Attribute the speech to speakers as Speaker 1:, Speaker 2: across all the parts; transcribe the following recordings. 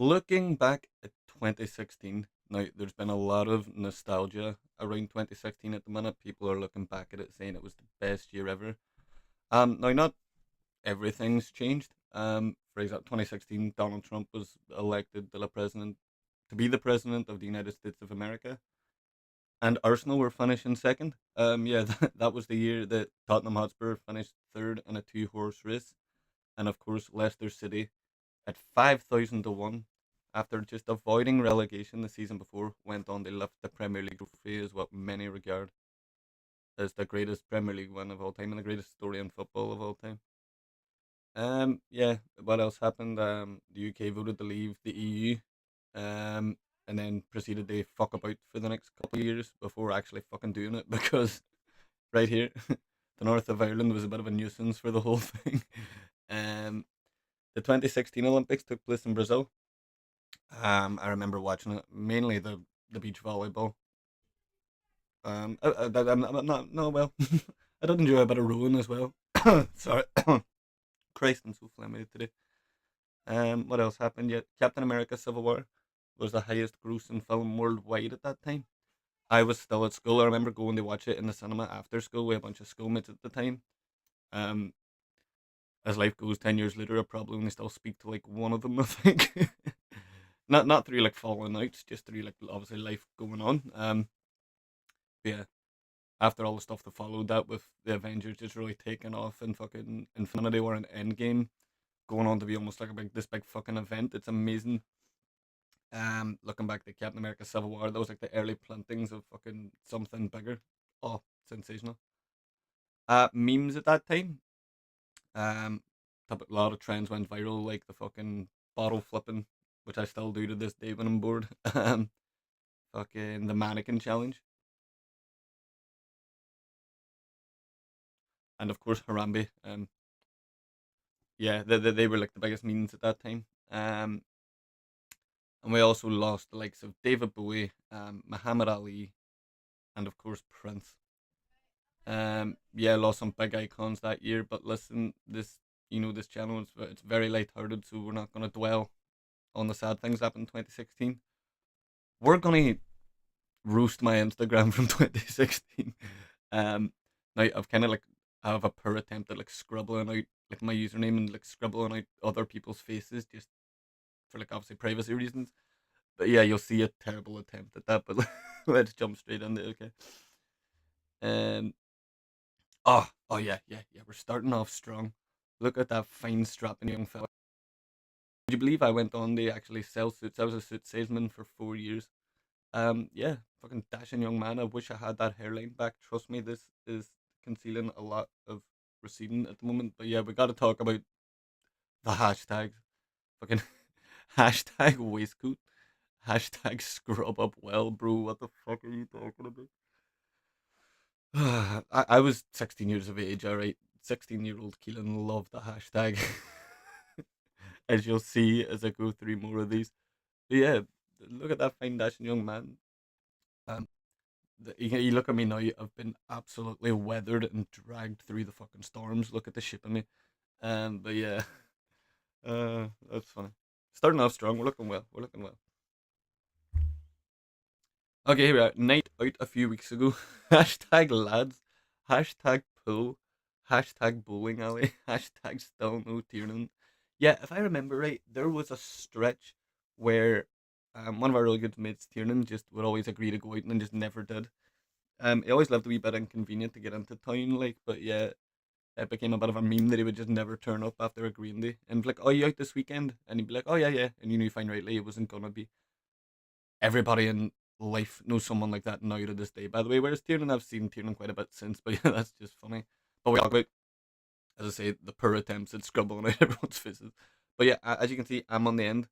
Speaker 1: Looking back at 2016, now there's been a lot of nostalgia around 2016 at the minute. People are looking back at it saying it was the best year ever. Now not everything's changed. For example, 2016, Donald Trump was elected the president to be the president of the United States of America, and Arsenal were finishing second. Yeah, that was the year that Tottenham Hotspur finished third in a two-horse race, and of course Leicester City at 5,000 to 1 after just avoiding relegation the season before went on to lift the Premier League trophy as what many regard as the greatest Premier League win of all time and the greatest story in football of all time. Yeah, what else happened? The UK voted to leave the EU, and then proceeded to fuck about for the next couple of years before actually fucking doing it because right here, the north of Ireland was a bit of a nuisance for the whole thing. Um, the 2016 Olympics took place in Brazil. I remember watching it mainly the beach volleyball. I'm not no well. I did enjoy a bit of rowing as well. Sorry, Christ, I'm so phlegmy today. What else happened? Yet Captain America: Civil War was the highest grossing film worldwide at that time. I was still at school. I remember going to watch it in the cinema after school with a bunch of schoolmates at the time. Um, as life goes, 10 years later, I probably only still speak to like one of them. I think, not through like falling outs, just through like obviously life going on. Yeah, after all the stuff that followed that with the Avengers just really taking off and fucking Infinity War and Endgame going on to be almost like a big this big fucking event. It's amazing. Looking back to Captain America: Civil War, that was like the early plantings of fucking something bigger. Oh, sensational. Memes at that time. Um, a lot of trends went viral, like the fucking bottle flipping, which I still do to this day when I'm bored. Fucking the mannequin challenge, and of course Harambe. Yeah, they were like the biggest memes at that time. And we also lost the likes of David Bowie, Muhammad Ali, and of course Prince. Yeah, lost some big icons that year. But listen, this channel it's very light-hearted, so we're not gonna dwell on the sad things that happened in 2016. We're gonna roast my Instagram from 2016. Um, Now I've kind of like I have a poor attempt at like scribbling out like my username and like scribbling out other people's faces just for like obviously privacy reasons. But yeah, you'll see a terrible attempt at that. But let's jump straight into it, okay? Um, oh yeah. We're starting off strong. Look at that fine strapping young fella. Would you believe I went on to actually sell suits? I was a suit salesman for 4 years. Yeah, fucking dashing young man. I wish I had that hairline back. Trust me, this is concealing a lot of receding at the moment. But yeah, we got to talk about the hashtags. Fucking hashtag waistcoat. Hashtag scrub up well, bro. What the fuck are you talking about? I was 16 years of age, alright. 16-year-old Keelan loved the hashtag. As you'll see as I go through more of these. But yeah, look at that fine dashing young man. Um, you look at me now. I've been absolutely weathered and dragged through the fucking storms. Look at the ship of me. But yeah, that's funny. Starting off strong. We're looking well. We're looking well. Okay, here we are. Night out a few weeks ago. Hashtag lads. Hashtag pool. Hashtag bowling alley. Hashtag still no Tiernan. Yeah, if I remember right, there was a stretch where one of our really good mates, Tiernan, just would always agree to go out and then just never did. He always lived a wee bit inconvenient to get into town, like, but yeah, it became a bit of a meme that he would just never turn up after agreeing to. And be like, oh, you out this weekend? And he'd be like, oh, yeah. And you knew fine rightly it wasn't gonna be. Everybody in life knows someone like that now to this day, by the way. Whereas Tiernan, I've seen Tiernan quite a bit since, but yeah, that's just funny. But we talk about, as I say, the poor attempts at scribbling out everyone's faces. But yeah, as you can see, I'm on the end.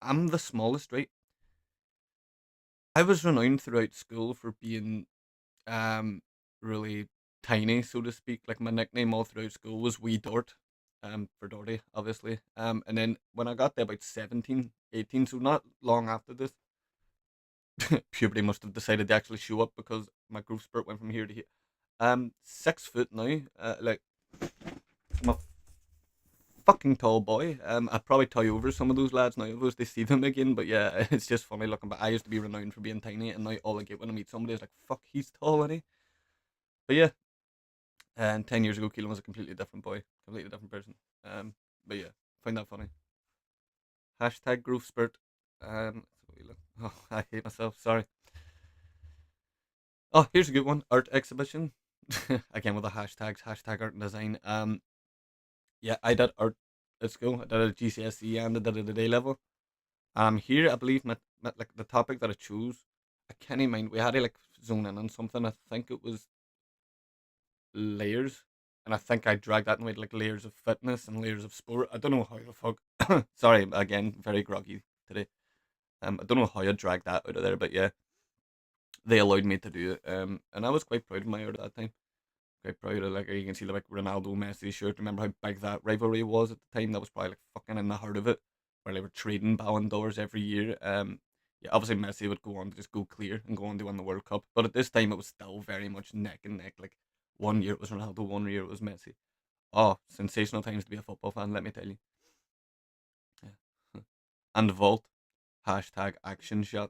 Speaker 1: I'm the smallest, right? I was renowned throughout school for being um really tiny, so to speak. Like my nickname all throughout school was Wee Dort, for Dorty, obviously. And then when I got to about 17, 18, so not long after this, puberty must have decided to actually show up because my growth spurt went from here to here. 6 foot now. Like my fucking tall boy. I'd probably tie over some of those lads now if I was to see them again. But yeah, it's just funny looking back. I used to be renowned for being tiny, and now all I get when I meet somebody is like, "Fuck, he's tall, isn't he?" But yeah, and 10 years ago, Keelan was a completely different boy, completely different person. But yeah, find that funny. Hashtag growth spurt. Oh, I hate myself. Sorry. Oh, here's a good one. Art exhibition. Again with the hashtags. Hashtag art and design. Yeah, I did art at school. I did it at GCSE and I did it at A level. Here I believe my like the topic that I chose. I can't even mind. We had to like zone in on something. I think it was layers, and I think I dragged that in with like layers of fitness and layers of sport. I don't know how the fuck. Sorry, again, very groggy today. I don't know how I dragged that out of there, but yeah, they allowed me to do it. And I was quite proud of my art at that time. Quite proud of like you can see the like Ronaldo Messi shirt. Remember how big that rivalry was at the time? That was probably like fucking in the heart of it, where they were trading Ballon d'Ors every year. Yeah, obviously Messi would go on to just go clear and go on to win the World Cup, but at this time it was still very much neck and neck. Like 1 year it was Ronaldo, 1 year it was Messi. Oh, sensational times to be a football fan, let me tell you. Yeah. And Vault, hashtag action shot.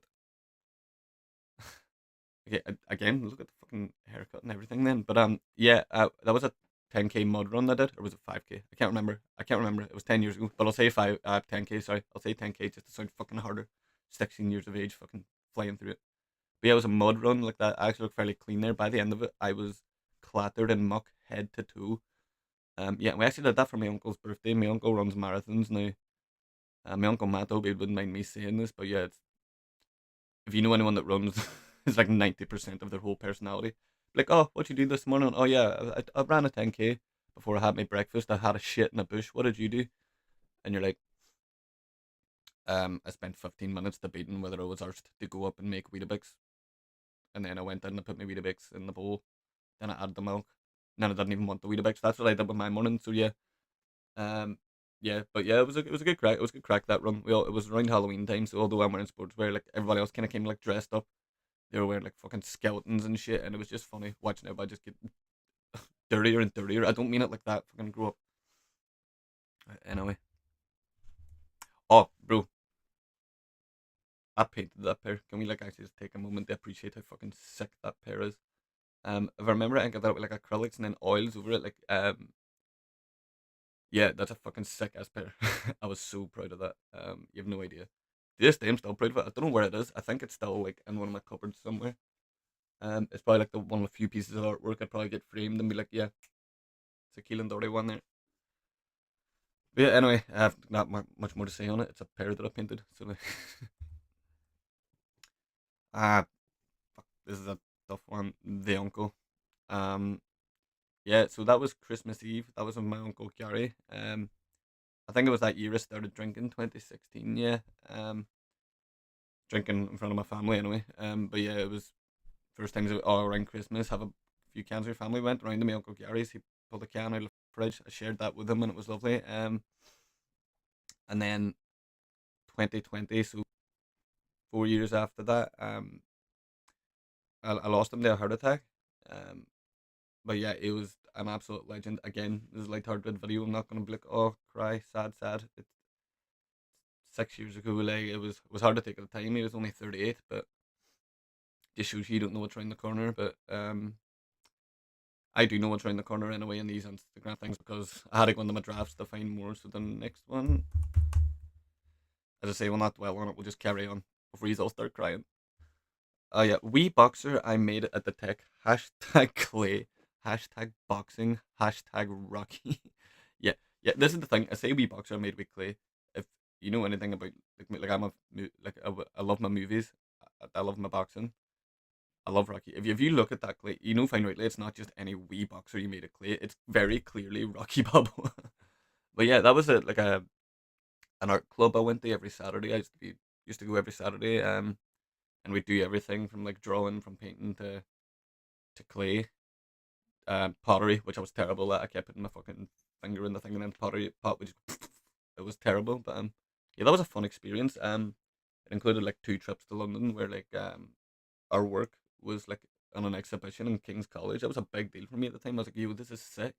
Speaker 1: Okay, again, look at the fucking haircut and everything then. But yeah, that was a 10K mud run I did, or was it 5K? I can't remember. I can't remember. It was 10 years ago. But I'll say 10K. Sorry, I'll say 10K just to sound fucking harder. 16 years of age, fucking flying through it. But yeah, it was a mud run like that. I actually looked fairly clean there. By the end of it, I was clattered in muck head to toe. Yeah, we actually did that for my uncle's birthday. My uncle runs marathons now. My uncle Matt, I hope he wouldn't mind me saying this, but yeah, if you know anyone that runs, it's like 90% of their whole personality. Like, oh, what you do this morning? Oh yeah, I ran a 10K before I had my breakfast. I had a shit in a bush. What did you do? And you're like, I spent 15 minutes debating whether I was arsed to go up and make Weetabix, and then I went in and put my Weetabix in the bowl. Then I added the milk. And then I didn't even want the Weetabix. That's what I did with my morning. So yeah, um, yeah, but yeah, it was a good crack. It was a good crack that run. It was around Halloween time, so although I'm wearing sportswear, like everybody else kind of came like dressed up. They were wearing like fucking skeletons and shit, and it was just funny watching everybody just get dirtier and dirtier. I don't mean it like that. Fucking grow up. Anyway. Oh, bro, I painted that pair. Can we like actually just take a moment to appreciate how fucking sick that pair is? If I remember, I got that with like acrylics and then oils over it. Like, yeah, that's a fucking sick ass pair. I was so proud of that. You have no idea. To this day, I'm still proud of it. I don't know where it is. I think it's still like in one of my cupboards somewhere. It's probably like the one of the few pieces of artwork I'd probably get framed and be like, yeah, it's a Keelan Doherty one there. But yeah, anyway, I have not much more to say on it. It's a pair that I painted. So, like, ah, fuck, this is a tough one. The uncle. Um, yeah, so that was Christmas Eve. That was with my uncle Gary. I think it was that year I started drinking, 2016. Yeah. Drinking in front of my family anyway. But yeah, it was first times all around Christmas. Have a few cans with your family. Went around to my uncle Gary's. He pulled a can out of the fridge. I shared that with him, and it was lovely. And then 2020, so 4 years after that, I lost him to a heart attack. Um, but yeah, it was an absolute legend. Again, this is a light-hearted video. I'm not gonna be like, oh, cry, sad, sad. It's 6 years ago. Like it was hard to take at the time. He was only 38, but just shows you don't know what's around the corner. But I do know what's around the corner anyway in these Instagram things because I had to go into my drafts to find more. So the next one, as I say, we'll not dwell on it. We'll just carry on before you all start crying. Oh yeah, wee boxer. I made it at the tech. Hashtag clay. Hashtag boxing. Hashtag Rocky. Yeah, yeah. This is the thing. I say wee boxer I made with clay. If you know anything about like I'm a like I love my movies. I love my boxing. I love Rocky. If you look at that clay, you know fine rightly it's not just any wee boxer you made of clay. It's very clearly Rocky Balboa. But yeah, that was like a an art club I went to every Saturday. I used to go every Saturday. And we'd do everything from like drawing, from painting to clay, pottery, which I was terrible at. I kept putting my fucking finger in the thing and then pottery pot would just it was terrible. But yeah, that was a fun experience. It included like 2 trips to London where like our work was like on an exhibition in King's College. That was a big deal for me at the time. I was like, yo, this is sick.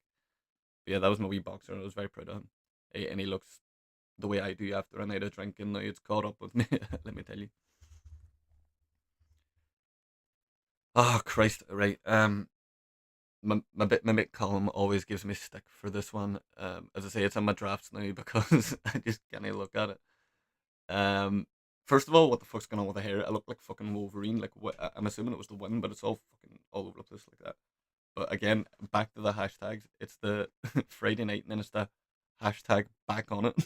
Speaker 1: But yeah, that was my wee boxer, and I was very proud of him. and he looks the way I do after a night of drinking. Now it's caught up with me. Let me tell you. Oh Christ! Right. My mate Colin always gives me stick for this one. As I say, it's in my drafts now because I just can't look at it. Um, First of all, what the fuck's going on with the hair? I look like fucking Wolverine. Like, what? I'm assuming it was the wind, but it's all fucking all over the place like that. But again, back to the hashtags. It's the Friday night, and then it's the hashtag back on it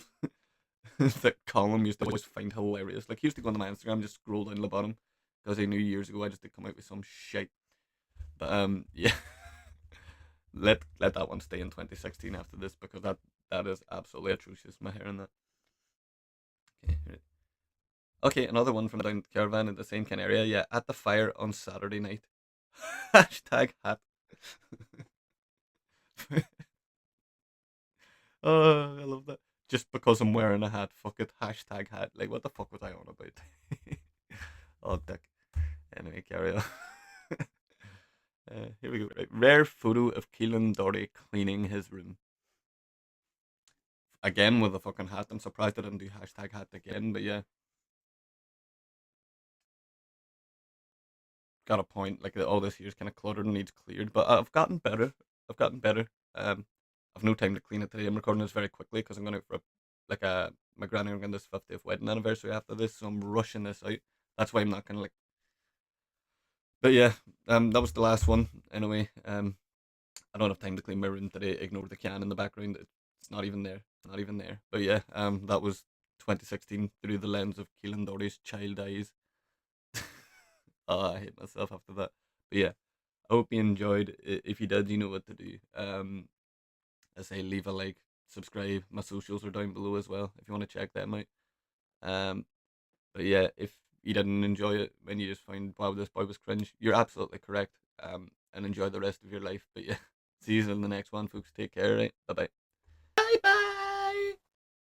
Speaker 1: that Colin used to always find hilarious. Like, he used to go onto my Instagram, just scroll down the bottom because he knew years ago I just did come out with some shit. But yeah, let that one stay in 2016 after this because that is absolutely atrocious. My hair in that. Okay, right. Okay, another one from down the caravan in the same kind of area. Yeah, at the fire on Saturday night. Hashtag hat. Oh, I love that. Just because I'm wearing a hat, fuck it. Hashtag hat. Like, what the fuck was I on about? Oh, dick. Anyway, carry on. Here we go. Right. Rare photo of Keelan Doherty cleaning his room. Again with a fucking hat. I'm surprised I didn't do hashtag hat again, but yeah, got a point. Like all this year's kind of cluttered and needs cleared, but I've gotten better. I've gotten better. I've no time to clean it today. I'm recording this very quickly because I'm going out for like a my granny and this 50th wedding anniversary after this, so I'm rushing this out. That's why I'm not gonna like. But yeah, that was the last one anyway. I don't have time to clean my room today. Ignore the can in the background. It's not even there. Not even there. But yeah, that was 2016 through the lens of Keelan Doherty's child eyes. Oh, I hate myself after that. But yeah, I hope you enjoyed. If you did, you know what to do. I say leave a like, subscribe. My socials are down below as well if you want to check them out. Um, but yeah, if you didn't enjoy it when you just find wow this boy was cringe, you're absolutely correct. And enjoy the rest of your life. But yeah, see you in the next one, folks. Take care. Right, bye bye. Bye bye.